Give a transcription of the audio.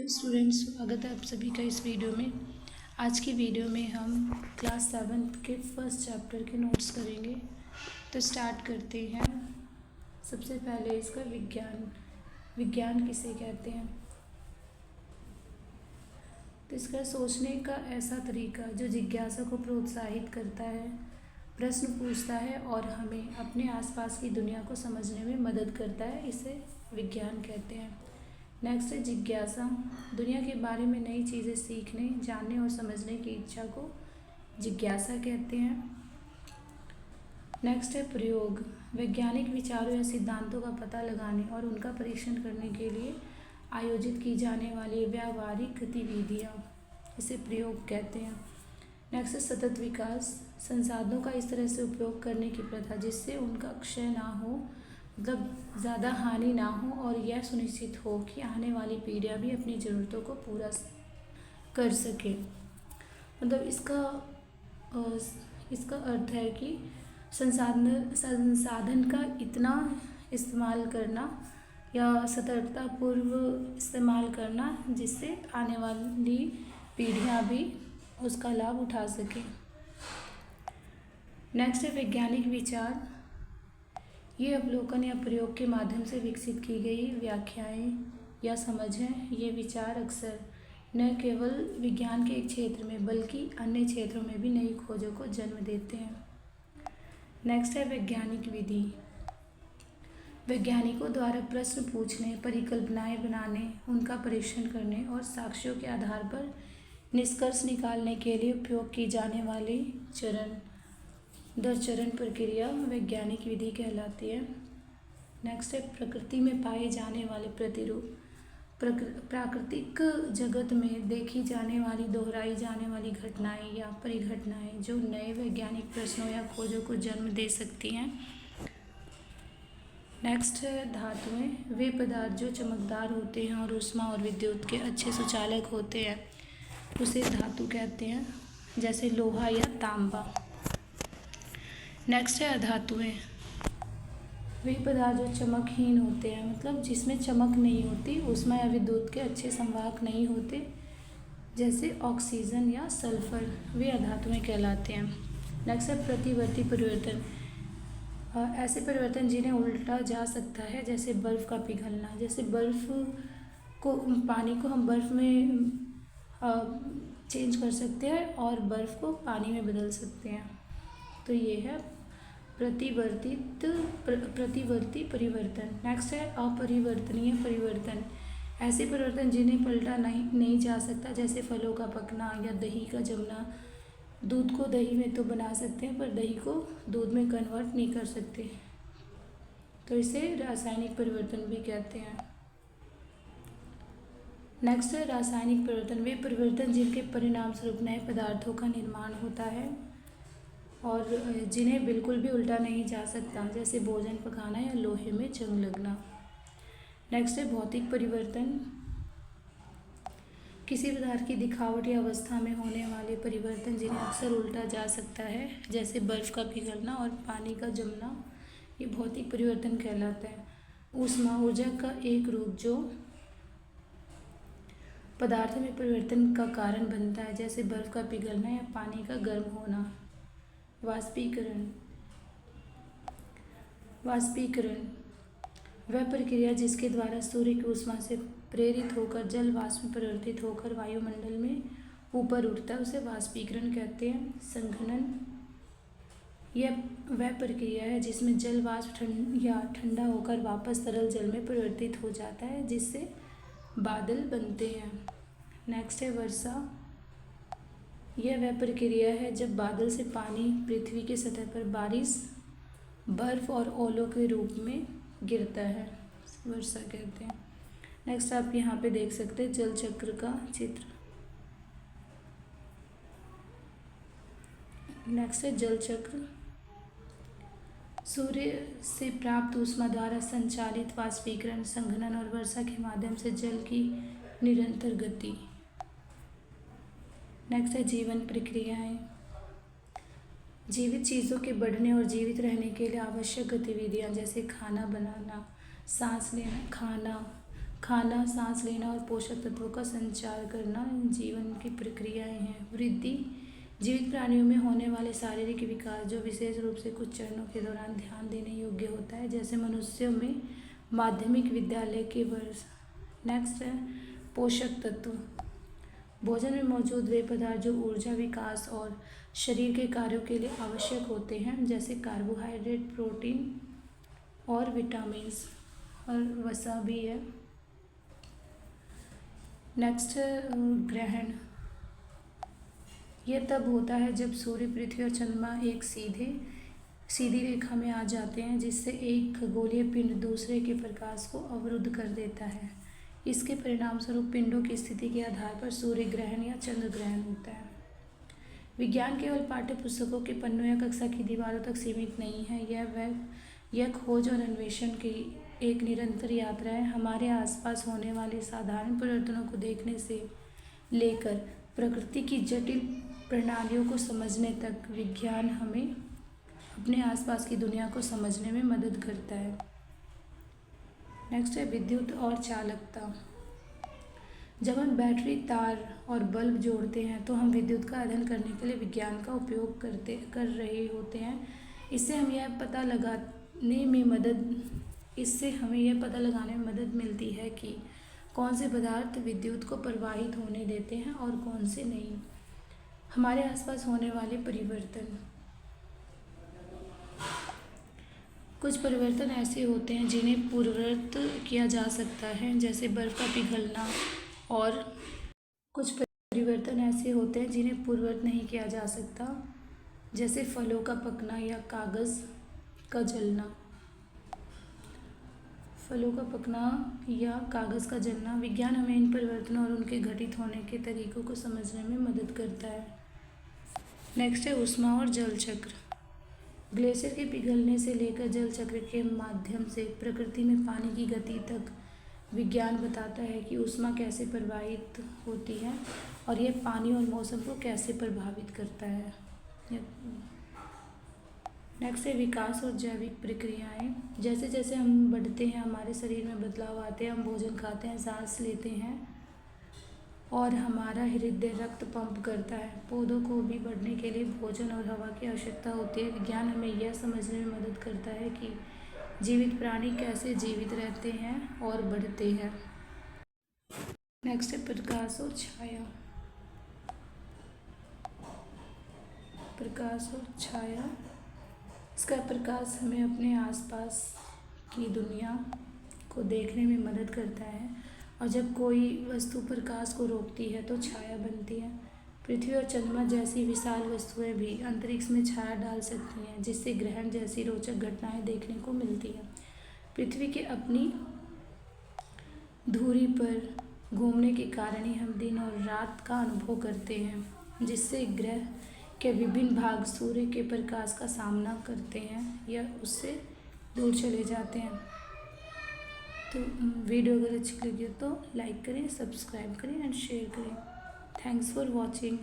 Hello students, स्वागत है आप सभी का इस वीडियो में। आज की वीडियो में हम क्लास 7 के फर्स्ट चैप्टर के नोट्स करेंगे। तो स्टार्ट करते हैं। सबसे पहले इसका विज्ञान किसे कहते हैं। तो इसका सोचने का ऐसा तरीका जो जिज्ञासा को प्रोत्साहित करता है, प्रश्न पूछता है और हमें अपने आसपास की दुनिया को समझने में मदद करता है, इसे विज्ञान कहते हैं। नेक्स्ट है जिज्ञासा। दुनिया के बारे में नई चीज़ें सीखने, जानने और समझने की इच्छा को जिज्ञासा कहते हैं। नेक्स्ट है प्रयोग। वैज्ञानिक विचारों या सिद्धांतों का पता लगाने और उनका परीक्षण करने के लिए आयोजित की जाने वाली व्यावहारिक गतिविधियाँ, इसे प्रयोग कहते हैं। नेक्स्ट है सतत विकास। संसाधनों का इस तरह से उपयोग करने की प्रथा जिससे उनका क्षय ना हो, मतलब ज़्यादा हानि ना हो, और यह सुनिश्चित हो कि आने वाली पीढ़ियाँ भी अपनी ज़रूरतों को पूरा कर सके। मतलब इसका अर्थ है कि संसाधन का इतना इस्तेमाल करना या सतर्कतापूर्व इस्तेमाल करना जिससे आने वाली पीढ़ियाँ भी उसका लाभ उठा सकें। नेक्स्ट है वैज्ञानिक विचार। ये अवलोकन या प्रयोग के माध्यम से विकसित की गई व्याख्याएं या समझ हैं। ये विचार अक्सर न केवल विज्ञान के एक क्षेत्र में बल्कि अन्य क्षेत्रों में भी नई खोजों को जन्म देते हैं। नेक्स्ट है वैज्ञानिक विधि। वैज्ञानिकों द्वारा प्रश्न पूछने, परिकल्पनाएं बनाने, उनका परीक्षण करने और साक्ष्यों के आधार पर निष्कर्ष निकालने के लिए उपयोग की जाने वाली चरण दर चरण प्रक्रिया वैज्ञानिक विधि कहलाती है। नेक्स्ट है प्रकृति में पाए जाने वाले प्रतिरूप। प्राकृतिक जगत में देखी जाने वाली, दोहराई जाने वाली घटनाएं या परिघटनाएं जो नए वैज्ञानिक प्रश्नों या खोजों को जन्म दे सकती हैं। नेक्स्ट है धातुएं। वे पदार्थ जो चमकदार होते हैं और ऊष्मा और विद्युत के अच्छे सुचालक होते हैं, उसे धातु कहते हैं, जैसे लोहा या तांबा। नेक्स्ट है अधातुएं। वे पदार्थ जो चमकहीन होते हैं, मतलब जिसमें चमक नहीं होती, ऊष्मा या विद्युत के अच्छे संवाहक नहीं होते, जैसे ऑक्सीजन या सल्फर, वे अधातुएं कहलाते हैं। नेक्स्ट है प्रतिवर्ती परिवर्तन। ऐसे परिवर्तन जिन्हें उल्टा जा सकता है, जैसे बर्फ़ का पिघलना। जैसे पानी को हम बर्फ़ में चेंज कर सकते हैं और बर्फ़ को पानी में बदल सकते हैं। तो ये है प्रतिवर्ती परिवर्तन। नेक्स्ट है अपरिवर्तनीय परिवर्तन। ऐसे परिवर्तन जिन्हें पलटा नहीं जा सकता, जैसे फलों का पकना या दही का जमना। दूध को दही में तो बना सकते हैं, पर दही को दूध में कन्वर्ट नहीं कर सकते, तो इसे रासायनिक परिवर्तन भी कहते हैं। नेक्स्ट है रासायनिक परिवर्तन। वे परिवर्तन जिनके परिणाम स्वरूप नए पदार्थों का निर्माण होता है और जिन्हें बिल्कुल भी उल्टा नहीं जा सकता, जैसे भोजन पकाना या लोहे में जंग लगना। नेक्स्ट है भौतिक परिवर्तन। किसी पदार्थ की दिखावट या अवस्था में होने वाले परिवर्तन जिन्हें अक्सर उल्टा जा सकता है, जैसे बर्फ़ का पिघलना और पानी का जमना, ये भौतिक परिवर्तन कहलाता है। ऊष्मा ऊर्जा का एक रूप जो पदार्थ में परिवर्तन का कारण बनता है, जैसे बर्फ़ का पिघलना या पानी का गर्म होना। वाष्पीकरण वह प्रक्रिया जिसके द्वारा सूर्य की ऊष्मा से प्रेरित होकर जल वाष्प में परिवर्तित होकर वायुमंडल में ऊपर उठता है, उसे वाष्पीकरण कहते हैं। संघनन यह वह प्रक्रिया है जिसमें जल वाष्प ठंडा होकर वापस तरल जल में परिवर्तित हो जाता है, जिससे बादल बनते हैं। नेक्स्ट है वर्षा। यह वह प्रक्रिया है जब बादल से पानी पृथ्वी की सतह पर बारिश, बर्फ और ओलों के रूप में गिरता है, वर्षा कहते हैं। नेक्स्ट आप यहाँ पे देख सकते हैं जल चक्र का चित्र। नेक्स्ट है जल चक्र। सूर्य से प्राप्त ऊष्मा द्वारा संचालित वाष्पीकरण, संघनन और वर्षा के माध्यम से जल की निरंतर गति। नेक्स्ट है जीवन प्रक्रियाएं। जीवित चीज़ों के बढ़ने और जीवित रहने के लिए आवश्यक गतिविधियां, जैसे खाना बनाना, सांस लेना, खाना, खाना, सांस लेना और पोषक तत्वों का संचार करना जीवन की प्रक्रियाएं हैं। वृद्धि जीवित प्राणियों में होने वाले शारीरिक विकास जो विशेष रूप से कुछ चरणों के दौरान ध्यान देने योग्य होता है, जैसे मनुष्यों में माध्यमिक विद्यालय के वर्ष। नेक्स्ट है पोषक तत्व। भोजन में मौजूद वे पदार्थ जो ऊर्जा, विकास और शरीर के कार्यों के लिए आवश्यक होते हैं, जैसे कार्बोहाइड्रेट, प्रोटीन और विटामिन्स, और वसा भी है। नेक्स्ट ग्रहण। यह तब होता है जब सूर्य, पृथ्वी और चंद्रमा एक सीधी रेखा में आ जाते हैं, जिससे एक खगोलीय पिंड दूसरे के प्रकाश को अवरुद्ध कर देता है। इसके परिणाम स्वरूप पिंडों की स्थिति के आधार पर सूर्य ग्रहण या चंद्र ग्रहण होता है। विज्ञान केवल पाठ्य पुस्तकों के पन्नों या कक्षा की दीवारों तक सीमित नहीं है। यह खोज और अन्वेषण की एक निरंतर यात्रा है। हमारे आसपास होने वाले साधारण परिवर्तनों को देखने से लेकर प्रकृति की जटिल प्रणालियों को समझने तक विज्ञान हमें अपने आसपास की दुनिया को समझने में मदद करता है। नेक्स्ट है विद्युत और चालकता। जब हम बैटरी, तार और बल्ब जोड़ते हैं तो हम विद्युत का अध्ययन करने के लिए विज्ञान का उपयोग कर रहे होते हैं। इससे हमें यह पता लगाने में मदद मिलती है कि कौन से पदार्थ विद्युत को प्रवाहित होने देते हैं और कौन से नहीं। हमारे आसपास होने वाले परिवर्तन। कुछ परिवर्तन ऐसे होते हैं जिन्हें पूर्ववत किया जा सकता है, जैसे बर्फ का पिघलना, और कुछ परिवर्तन ऐसे होते हैं जिन्हें पूर्ववत नहीं किया जा सकता, जैसे फलों का पकना या कागज़ का जलना। विज्ञान हमें इन परिवर्तनों और उनके घटित होने के तरीकों को समझने में मदद करता है। नेक्स्ट है ऊष्मा और जल चक्र। ग्लेशियर के पिघलने से लेकर जल चक्र के माध्यम से प्रकृति में पानी की गति तक विज्ञान बताता है कि ऊष्मा कैसे प्रवाहित होती है और यह पानी और मौसम को कैसे प्रभावित करता है। नेक्स्ट है विकास और जैविक प्रक्रियाएं। जैसे जैसे हम बढ़ते हैं हमारे शरीर में बदलाव आते हैं, हम भोजन खाते हैं, सांस लेते हैं और हमारा हृदय रक्त पंप करता है। पौधों को भी बढ़ने के लिए भोजन और हवा की आवश्यकता होती है। विज्ञान हमें यह समझने में मदद करता है कि जीवित प्राणी कैसे जीवित रहते हैं और बढ़ते हैं। नेक्स्ट है प्रकाश और छाया। इसका प्रकाश हमें अपने आसपास की दुनिया को देखने में मदद करता है, और जब कोई वस्तु प्रकाश को रोकती है तो छाया बनती है। पृथ्वी और चंद्रमा जैसी विशाल वस्तुएं भी अंतरिक्ष में छाया डाल सकती हैं, जिससे ग्रहण जैसी रोचक घटनाएं देखने को मिलती हैं। पृथ्वी के अपनी धुरी पर घूमने के कारण ही हम दिन और रात का अनुभव करते हैं, जिससे ग्रह के विभिन्न भाग सूर्य के प्रकाश का सामना करते हैं या उससे दूर चले जाते हैं। तो वीडियो अगर अच्छी लगी हो तो लाइक करें, सब्सक्राइब करें एंड शेयर करें। Thanks for watching.